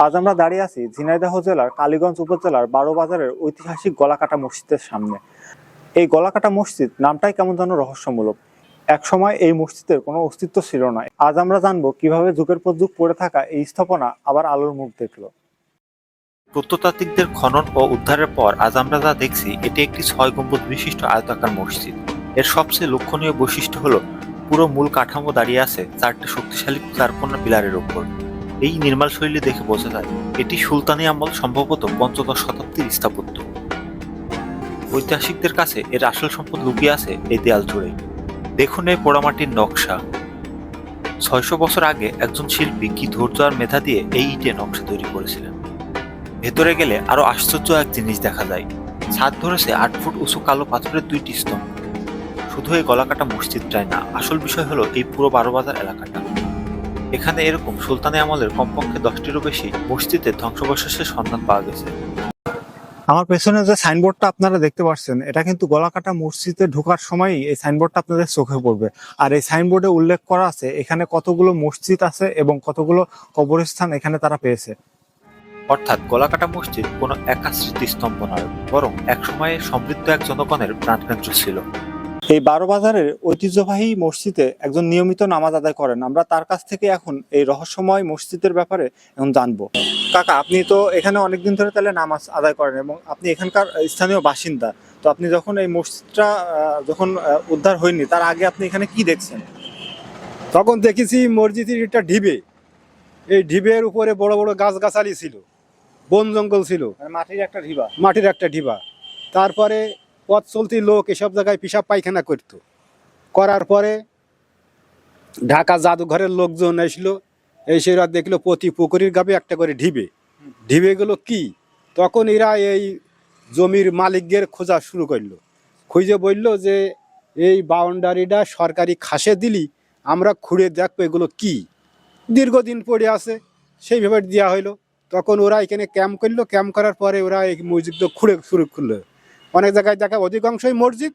আজ আমরা দাঁড়িয়ে আছি ঝিনাইদহ জেলার কালীগঞ্জ উপজেলার বারোবাজারের ঐতিহাসিক গলাকাটা মসজিদের সামনে। এই গলাকাটা মসজিদ নামটাই কেমন যেন রহস্যমূলক। একসময় এই মসজিদের কোনো অস্তিত্ব ছিল না। আজ আমরা জানবো কিভাবে যুগের পর যুগ পড়ে থাকা এই স্থাপনা আবার আলোর মুখ দেখলো। প্রত্নতাত্ত্বিকদের খনন ও উদ্ধারের পর আজ আমরা যা দেখছি এটি একটি 6 গম্বুজ বিশিষ্ট আয়তাকার মসজিদ। এর সবচেয়ে লক্ষণীয় বৈশিষ্ট্য হলো পুরো মূল কাঠামো দাঁড়িয়ে আছে 4টি শক্তিশালী চারকোনা পিলারের উপর। এই নির্মাণ শৈলী দেখে বোঝা যায় এটি সুলতানি আমল, সম্ভবত পঞ্চদশ শতাব্দীর স্থাপত্য। ঐতিহাসিকদের কাছে এর আসল সম্পদ লুকিয়ে আছে এই দেয়াল জুড়ে। দেখুন এই পোড়ামাটির নকশা। 600 বছর আগে একজন শিল্পী কি ধৈর্য আর মেধা দিয়ে এই ইটে নকশা তৈরি করেছিলেন। ভেতরে গেলে আরো আশ্চর্য এক জিনিস দেখা যায়। ছাদ ধরেছে 8 ফুট উঁচু কালো পাথরের 2টি স্তম্ভ। শুধু এই গলাকাটা মসজিদটাই না, আসল বিষয় হলো এই পুরো বারোবাজার এলাকাটা। এখানে এরকম সুলতানি আমলের কমপক্ষে 10টিরও বেশি মসজিদের ধ্বংসাবশেষের সন্ধান পাওয়া গেছে। আমার পেছনে যে সাইনবোর্ডটা আপনারা দেখতে পাচ্ছেন, এটা কিন্তু গলাকাটা মসজিদে ঢোকার সময়ই এই সাইনবোর্ডটা আপনাদের চোখে পড়বে। আর এই সাইনবোর্ডে উল্লেখ করা আছে এখানে কতগুলো মসজিদ আছে এবং কতগুলো কবরস্থান এখানে তারা পেয়েছে। অর্থাৎ গলাকাটা মসজিদ কোনো একা স্মৃতিস্তম্ভ নয়, বরং একসময়ে সমৃদ্ধ এক জনগণের প্রাণকেন্দ্র ছিল। এই বারোবাজারের ঐতিহ্যবাহী মসজিদে একজন নিয়মিত নামাজ আদায় করেন। আমরা তার কাছ থেকে এখন এই রহস্যময় মসজিদের ব্যাপারে এখন জানবো। কাকা, আপনি তো এখানে অনেকদিন ধরে তাহলে নামাজ আদায় করেন এবং আপনি এখানকার স্থানীয় বাসিন্দা। তো আপনি যখন এই মসজিদটা যখন উদ্ধার হয়নি তার আগে আপনি এখানে কি দেখছেন? তখন দেখেছি মসজিদের একটা ঢিবে, এই ঢিবের উপরে বড় বড় গাছগাছালি ছিল, বন জঙ্গল ছিল, মাটির একটা ঢিবা। মাটির একটা ঢিবা। তারপরে পথ চলতি লোক এসব জায়গায় পেশাব পায়খানা করতো। করার পরে ঢাকা জাদুঘরের লোকজন এসলো, এসে এরা দেখলো প্রতি পুকুরির গাবে একটা করে ঢিবে। ঢিবেগুলো কি? তখন এরা এই জমির মালিকদের খোঁজা শুরু করলো। খুঁজে বলল যে এই বাউন্ডারিটা সরকারি খাসে দিলি আমরা খুঁড়ে দেখবো এগুলো কি। দীর্ঘদিন পড়ে আছে, সেইভাবে দেওয়া হইলো। তখন ওরা এখানে ক্যাম্প করলো। ক্যাম্প করার পরে ওরা এই মসজিদটা খুঁড়ে শুরু করলো। অনেক জায়গায় দেখা অধিকাংশই মসজিদ,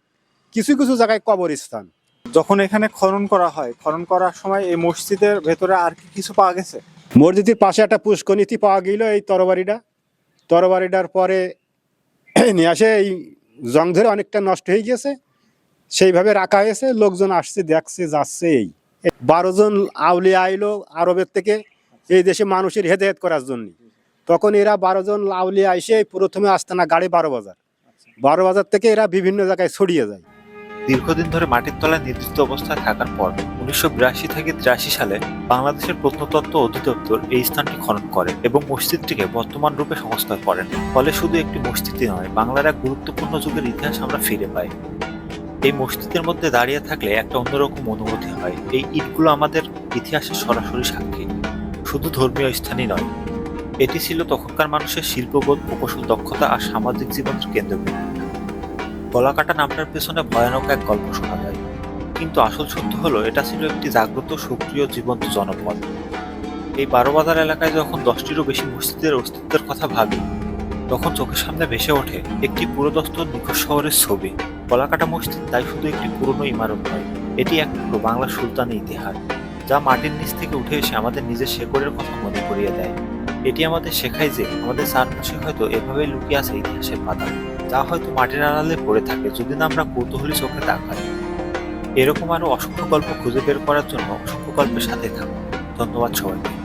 কিছু কিছু জায়গায় কবরস্থান। যখন এখানে খনন করা হয়, খনন করার সময় এই মসজিদের ভেতরে আর কি কিছু পাওয়া গেছে? মসজিদের পাশে একটা পুষ্কনীতি পাওয়া গেল, এই তরবারিটার পরে নিয়ে আসে এই জং ধরে অনেকটা নষ্ট হয়ে গেছে, সেইভাবে রাখা হয়েছে। লোকজন আসছে, দেখছে, যাচ্ছে। এই 12 জন আউলিয়া আইলো আরবের থেকে এই দেশে মানুষের হেদায়েত করার জন্য। তখন এরা 12 জন আউলিয়া এসে প্রথমে আস্তানা গাড়ি বারোবাজার থেকে এরা বিভিন্ন জায়গায় ছড়িয়ে যায়। দীর্ঘদিন ধরে মাটির তলায় নির্দিষ্ট অবস্থায় থাকার পর 1982 থেকে 83 সালে বাংলাদেশের প্রত্নতত্ত্ব অধিদপ্তর এই স্থানটি খনন করে এবং মসজিদটিকে বর্তমান রূপে সংস্কার করেন। ফলে শুধু একটি মসজিদই নয়, বাংলার এক গুরুত্বপূর্ণ যুগের ইতিহাস আমরা ফিরে পাই। এই মসজিদের মধ্যে দাঁড়িয়ে থাকলে একটা অন্যরকম অনুভূতি হয়। এই ইটগুলো আমাদের ইতিহাসের সরাসরি সাক্ষী, শুধু ধর্মীয় স্থানই নয়। এটি ছিল তখনকার মানুষের শিল্পবোধ, প্রকৌশল দক্ষতা আর সামাজিক জীবনের কেন্দ্রবিন্দু। গলাকাটা নামটার পেছনে ভয়ানক এক গল্প শোনা যায়, কিন্তু আসল সত্য হলো এটা ছিল একটি জাগ্রত, সক্রিয়, জীবন্ত জনপদ। এই বারোবাজার এলাকায় যখন 10টিরও বেশি মসজিদের অস্তিত্বের কথা ভাবি, তখন চোখের সামনে ভেসে ওঠে একটি পুরোদস্ত নিখোঁজ শহরের ছবি। গলাকাটা মসজিদ তাই শুধু একটি পুরনো ইমারত নয়, এটি এক টুকরো বাংলার সুলতানি ইতিহাস, যা মাটির নিচ থেকে উঠে এসে আমাদের নিজের শেকড়ের কথা মনে করিয়ে দেয়। এটি আমাদের শেখায় যে আমাদের চারপাশে হয়তো এভাবেই লুকিয়ে আছে ইতিহাসের পাতা, যা হয়তো মাটির আড়ালে পড়ে থাকে যদি না আমরা কৌতূহলী চোখে তাকাই। এরকম আরো অসংখ্য গল্প খুঁজে বের করার জন্য অসংখ্য গল্পের সাথে থাকুন। ধন্যবাদ সবাইকে।